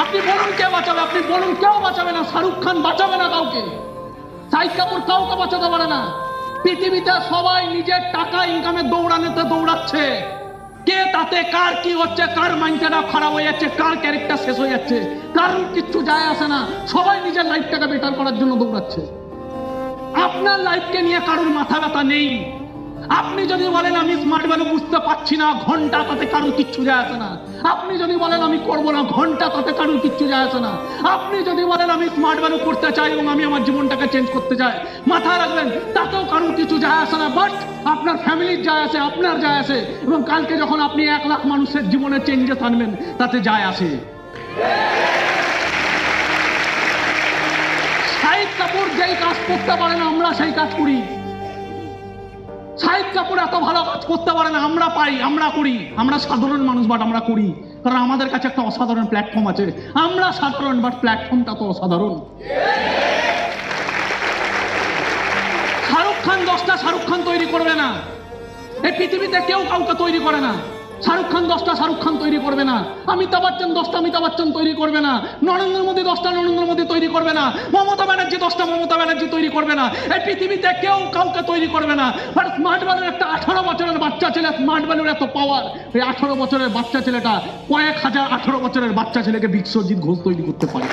আপনি বলুন কে বাঁচাবে? আপনি বলুন কেউ বাঁচাবে না। শাহরুখ খান বাঁচাবে না কাউকে, শাহিদ কাপুর কাউকে বাঁচাতে পারে না। পৃথিবীতে সবাই নিজের টাকা ইনকামের দৌড়ানোতে দৌড়াচ্ছে। কে তাতে কার কি হচ্ছে, কার মাইন্ডটা খারাপ হয়ে যাচ্ছে, কার ক্যারেক্টার শেষ হয়ে যাচ্ছে, কারোর কিচ্ছু যায় আসে না। সবাই নিজের লাইফটাকে বেটার করার জন্য দৌড়াচ্ছে। আপনার লাইফকে নিয়ে কারোর মাথা ব্যথা নেই। আপনি যদি বলেন আমি স্মার্ট ভ্যালু বুঝতে পারছি না, ঘন্টা তাতে কারোর কিচ্ছু যায় আসে না। আপনি যদি বলেন আমি করবো না, ঘন্টা তাতে কারোর কিচ্ছু যায় আসে না। আপনি যদি বলেন আমি স্মার্ট ভ্যালু করতে চাই এবং আমি আমার জীবনটাকে চেঞ্জ করতে চাই, মাথায় রাখবেন তাতেও কারোর কিছু যায় আসে না। বাট আপনার ফ্যামিলির যায় আসে, আপনার যায় আসে, এবং কালকে যখন আপনি 1 লাখ মানুষের জীবনে চেঞ্জেস আনবেন তাতে যায় আসে। শাহিদ কাপুর যেই কাজ করতে পারে না আমরা সেই কাজ করি। শাহিদ কাপুর এত ভালো কাজ করতে পারে না, আমরা পারি, আমরা করি। আমরা সাধারণ মানুষ, বাট আমরা করি, কারণ আমাদের কাছে একটা অসাধারণ প্ল্যাটফর্ম আছে। আমরা সাধারণ, বাট প্ল্যাটফর্মটা তো অসাধারণ। শাহরুখ খান 10টা শাহরুখ খান তৈরি করবে না। এই পৃথিবীতে কেউ কাউকে তৈরি করে না। শাহরুখ খান 10টা শাহরুখ খান তৈরি করবে না। অমিতাভ বচ্চন 10টা অমিতাভ বচ্চন তৈরি করবে না। নরেন্দ্র মোদী 10টা নরেন্দ্র মোদী তৈরি করবে না। মমতা ব্যানার্জি 10টা মমতা ব্যানার্জি তৈরি করবে না। এই পৃথিবীতে কেউ কাউকে তৈরি করবে না। বাট স্মার্ট ভ্যালুর একটা 18 বছরের বাচ্চা ছেলে, স্মার্ট ভ্যালুর এত পাওয়ার, এই 18 বছরের বাচ্চা ছেলেটা কয়েক হাজার 18 বছরের বাচ্চা ছেলেকে বিশ্বজিৎ ঘোষ তৈরি করতে পারে।